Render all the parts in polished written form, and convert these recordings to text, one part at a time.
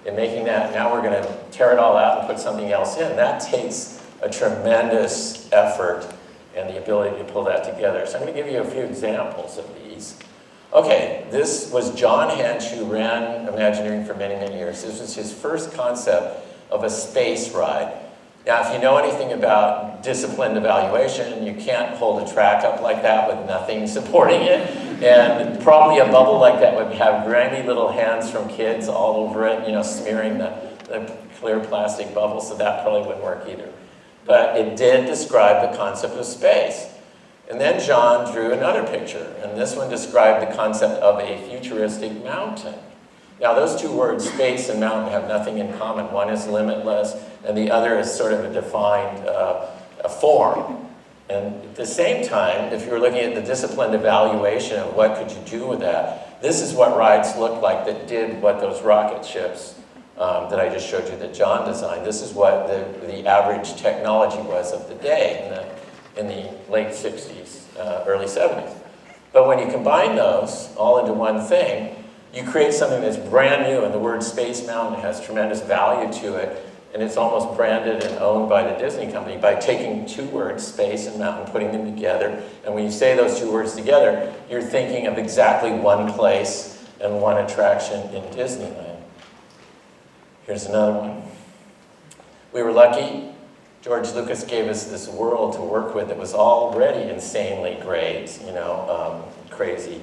in making that. Now we're going to tear it all out and put something else in. That takes a tremendous effort and the ability to pull that together. So I'm going to give you a few examples of these. Okay, this was John Hench, who ran Imagineering for many, many years. This was his first concept of a space ride. Now, if you know anything about disciplined evaluation, you can't hold a track up like that with nothing supporting it. And probably a bubble like that would have grimy little hands from kids all over it, you know, smearing the clear plastic bubble, so that probably wouldn't work either. But it did describe the concept of space. And then John drew another picture, and this one described the concept of a futuristic mountain. Now, those two words, space and mountain, have nothing in common. One is limitless, and the other is sort of a defined a form. And at the same time, if you were looking at the disciplined evaluation of what could you do with that, this is what rides looked like that did what those rocket ships that I just showed you that John designed. This is what the average technology was of the day in the late 60s, early 70s. But when you combine those all into one thing, you create something that's brand new, and the word Space Mountain has tremendous value to it, and it's almost branded and owned by the Disney company by taking two words, space and mountain, putting them together. And when you say those two words together, you're thinking of exactly one place and one attraction in Disneyland. Here's another one. We were lucky. George Lucas gave us this world to work with that was already insanely great, you know, crazy,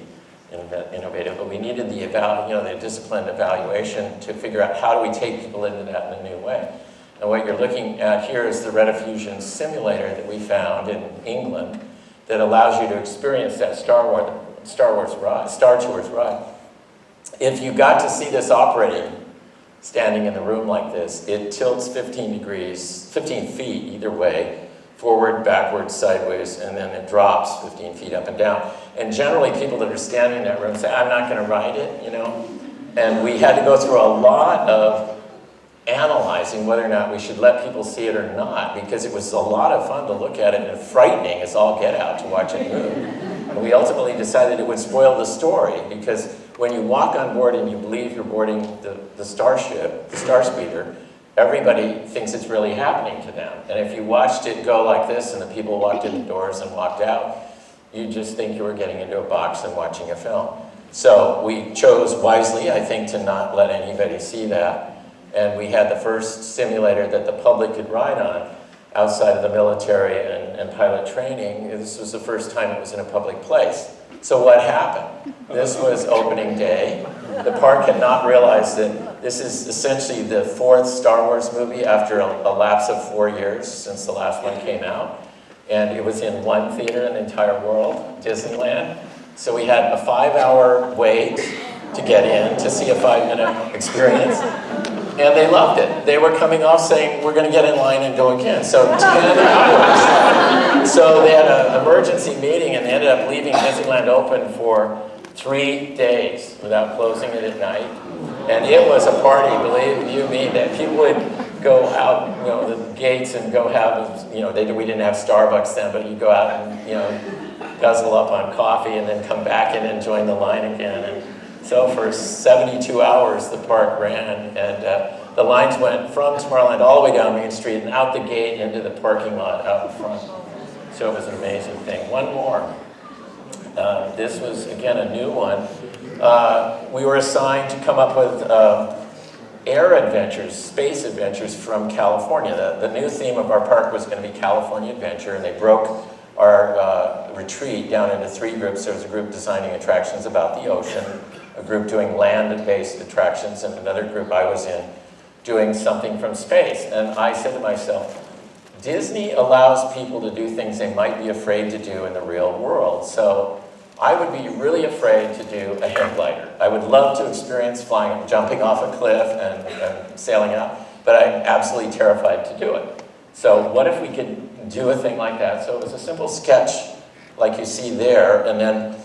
innovative, but we needed the disciplined evaluation to figure out how do we take people into that in a new way. And what you're looking at here is the Rediffusion simulator that we found in England that allows you to experience that Star Tours ride. If you got to see this operating, standing in the room like this, it tilts 15 feet either way, forward, backwards, sideways, and then it drops 15 feet up and down. And generally, people that are standing in that room say, I'm not going to ride it, you know? And we had to go through a lot of analyzing whether or not we should let people see it or not, because it was a lot of fun to look at it and frightening as all get out to watch it move. And we ultimately decided it would spoil the story, because when you walk on board and you believe you're boarding the starship, the star speeder, everybody thinks it's really happening to them. And if you watched it go like this and the people walked in the doors and walked out, you just think you were getting into a box and watching a film. So we chose wisely, I think, to not let anybody see that. And we had the first simulator that the public could ride on outside of the military and pilot training. This was the first time it was in a public place. So what happened? This was opening day. The park had not realized that this is essentially the fourth Star Wars movie after a lapse of 4 years since the last one came out. And it was in one theater in the entire world, Disneyland. So we had a 5-hour wait to get in to see a 5-minute experience. And they loved it. They were coming off saying, we're going to get in line and go again. So 10 hours. So they had an emergency meeting and they ended up leaving Disneyland open for 3 days without closing it at night. And it was a party, believe you me, that people would go out, you know, the gates and go have, you know, we didn't have Starbucks then, but you go out and, you know, guzzle up on coffee and then come back in and join the line again. And so for 72 hours, the park ran, and the lines went from Tomorrowland all the way down Main Street and out the gate into the parking lot out in front. So it was an amazing thing. One more. This was, again, a new one. We were assigned to come up with air adventures, space adventures from California. The new theme of our park was going to be California Adventure, and they broke our retreat down into 3 groups. There was a group designing attractions about the ocean, a group doing land-based attractions, and another group I was in doing something from space. And I said to myself, Disney allows people to do things they might be afraid to do in the real world. So I would be really afraid to do a hang glider. I would love to experience flying, jumping off a cliff and sailing out, but I'm absolutely terrified to do it. So what if we could do a thing like that? So it was a simple sketch like you see there, and then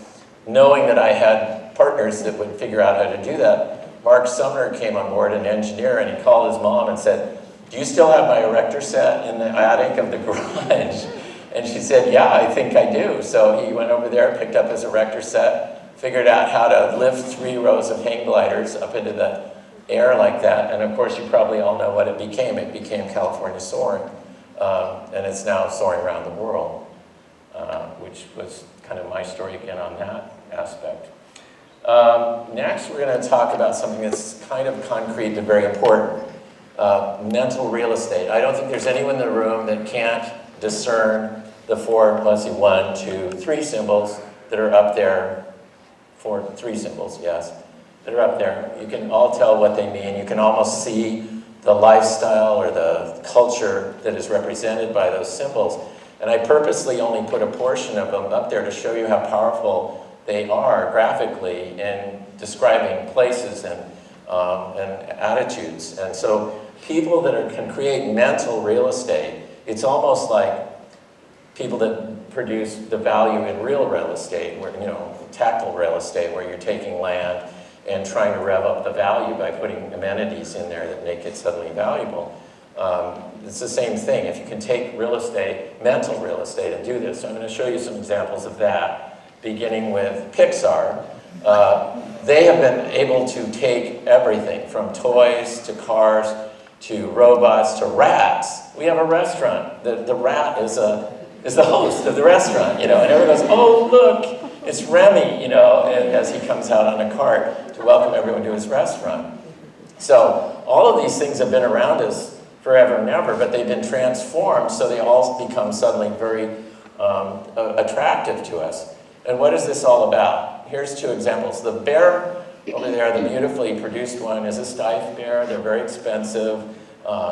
knowing that I had partners that would figure out how to do that, Mark Sumner came on board, an engineer, and he called his mom and said, do you still have my erector set in the attic of the garage? And she said, yeah, I think I do. So he went over there, picked up his erector set, figured out how to lift 3 rows of hang gliders up into air like that, and of course you probably all know what it became. It became California Soaring, and it's now soaring around the world, which was kind of my story again on that aspect. Next, we're going to talk about something that's kind of concrete but very important, mental real estate. I don't think there's anyone in the room that can't discern the four, let's see, 1, 2, 3 symbols that are up there. 3 symbols, yes, that are up there. You can all tell what they mean. You can almost see the lifestyle or the culture that is represented by those symbols. And I purposely only put a portion of them up there to show you how powerful they are graphically in describing places and attitudes. And so people that can create mental real estate, it's almost like people that produce the value in real estate, where, you know, tactile real estate, where you're taking land and trying to rev up the value by putting amenities in there that make it suddenly valuable. It's the same thing. If you can take real estate, mental real estate, and do this. So I'm going to show you some examples of that, beginning with Pixar. They have been able to take everything from toys to cars to robots to rats. We have a restaurant. The rat is the host of the restaurant, you know, and everyone goes, oh, look, it's Remy, you know, and as he comes out on a cart to welcome everyone to his restaurant. So all of these things have been around us forever and ever, but they've been transformed, so they all become suddenly very attractive to us. And what is this all about? Here's 2 examples. The bear over there, the beautifully produced one, is a Steiff bear. They're very expensive.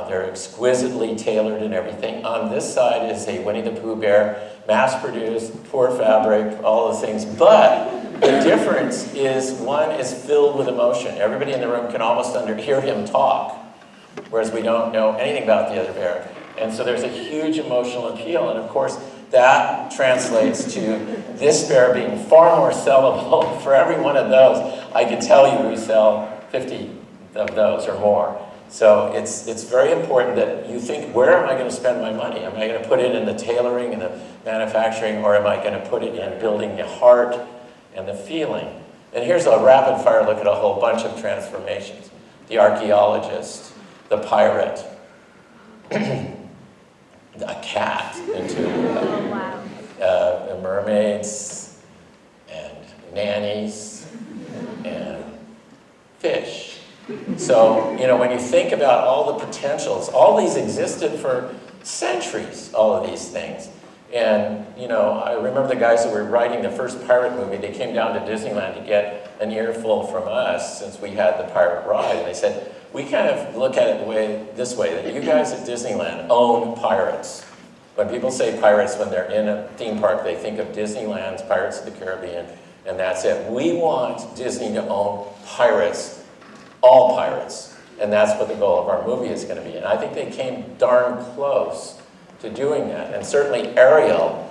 They're exquisitely tailored and everything. On this side is a Winnie the Pooh bear, mass-produced, poor fabric, all the things. But the difference is one is filled with emotion. Everybody in the room can almost hear him talk, whereas we don't know anything about the other bear. And so there's a huge emotional appeal. And of course, that translates to this bear being far more sellable. For every one of those, I can tell you we sell 50 of those or more. So it's very important that you think, where am I going to spend my money? Am I going to put it in the tailoring and the manufacturing, or am I going to put it in building the heart and the feeling? And here's a rapid fire look at a whole bunch of transformations. The archaeologist, the pirate, a cat into mermaids and nannies and fish. So, you know, when you think about all the potentials, all these existed for centuries, all of these things. And, you know, I remember the guys that were writing the first pirate movie, they came down to Disneyland to get an earful from us since we had the pirate ride. And they said, we kind of look at it this way, that you guys at Disneyland own pirates. When people say pirates, when they're in a theme park, they think of Disneyland's Pirates of the Caribbean, and that's it. We want Disney to own pirates, all pirates, and that's what the goal of our movie is going to be. And I think they came darn close to doing that. And certainly Ariel,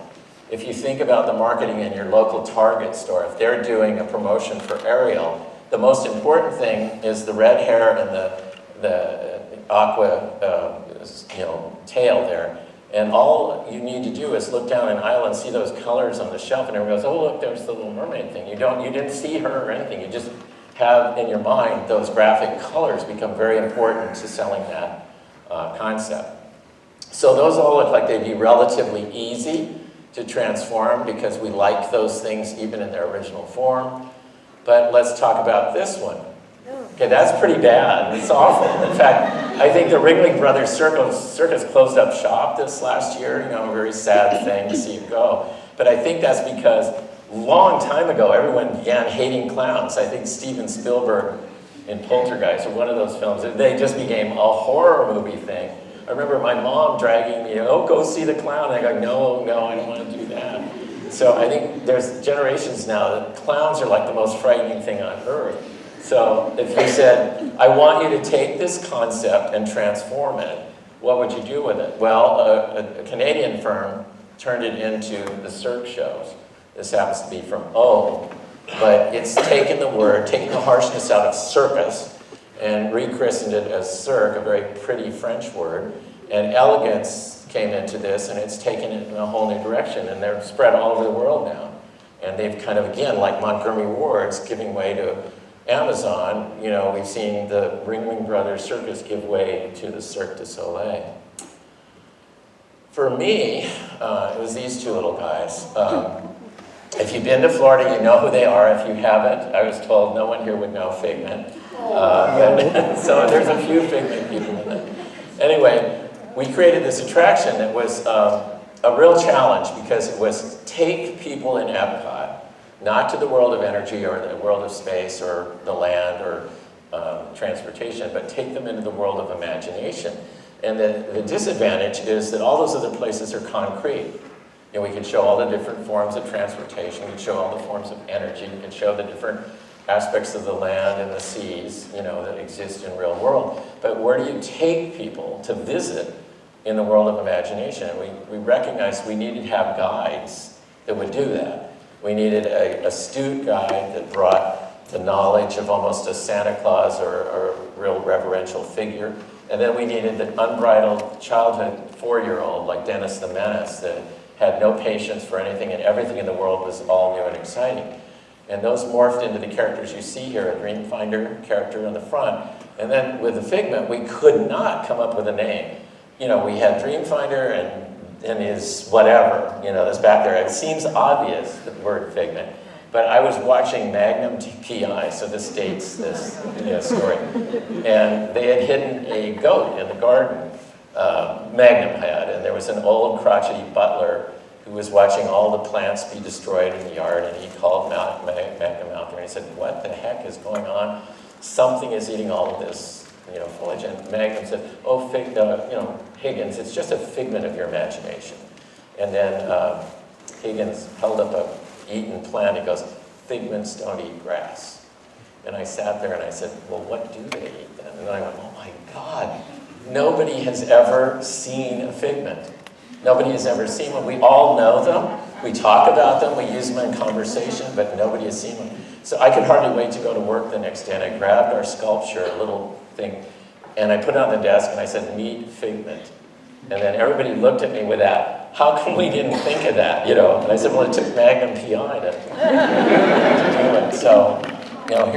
if you think about the marketing in your local Target store, if they're doing a promotion for Ariel, the most important thing is the red hair and the aqua tail there. And all you need to do is look down an aisle and see those colors on the shelf, and everyone goes, oh, look, there's the Little Mermaid thing. You didn't see her or anything. You just have in your mind those graphic colors become very important to selling that concept. So those all look like they'd be relatively easy to transform because we like those things even in their original form. But let's talk about this one. Okay, that's pretty bad. It's awful. In fact, I think the Ringling Brothers Circus closed up shop this last year. You know, a very sad thing to see it go. But I think that's because a long time ago, everyone began hating clowns. I think Steven Spielberg in Poltergeist, or one of those films, they just became a horror movie thing. I remember my mom dragging me, oh, go see the clown. And I go, no, I don't want to do that. So I think there's generations now that clowns are like the most frightening thing on earth. So if you said, I want you to take this concept and transform it, what would you do with it? Well, a Canadian firm turned it into the Cirque shows. This happens to be from O, but it's taken the harshness out of circus and rechristened it as Cirque, a very pretty French word, and elegance came into this, and it's taken it in a whole new direction, and they're spread all over the world now. And they've kind of, again, like Montgomery Ward's, giving way to Amazon, you know, we've seen the Ringling Brothers Circus give way to the Cirque du Soleil. For me, it was these two little guys. If you've been to Florida, you know who they are. If you haven't, I was told no one here would know Figment. So there's a few Figment people in it. Anyway, we created this attraction that was a real challenge because it was take people in Epcot, not to the world of energy or the world of space or the land or transportation, but take them into the world of imagination. And the disadvantage is that all those other places are concrete. You know, we can show all the different forms of transportation, we can show all the forms of energy, we can show the different aspects of the land and the seas, you know, that exist in real world. But where do you take people to visit in the world of imagination? We recognized we needed to have guides that would do that. We needed a astute guide that brought the knowledge of almost a Santa Claus or a real reverential figure. And then we needed the unbridled childhood 4-year-old like Dennis the Menace that had no patience for anything and everything in the world was all new and exciting. And those morphed into the characters you see here, a Dreamfinder character in the front. And then with the Figment, we could not come up with a name. You know, we had Dreamfinder and his whatever, you know, that's back there. It seems obvious, the word Figment. But I was watching Magnum PI, so this dates this story. And they had hidden a goat in the garden, Magnum had, and there was an old crotchety butler who was watching all the plants be destroyed in the yard, and he called Magnum out there and he said, "What the heck is going on? Something is eating all of this, you know, foliage." And Magnum said, "Oh, Higgins, it's just a figment of your imagination." And then Higgins held up a eaten plant. He goes, "Figments don't eat grass." And I sat there and I said, "Well, what do they eat then?" And I went, "Oh my God, nobody has ever seen a figment. Nobody has ever seen one. We all know them. We talk about them. We use them in conversation, but nobody has seen one." So I could hardly wait to go to work the next day, and I grabbed our sculpture, a little thing, and I put it on the desk, and I said, "Meet Figment." And then everybody looked at me with that, "How come we didn't think of that?" You know? And I said, "Well, it took Magnum PI to do it." So, you know, here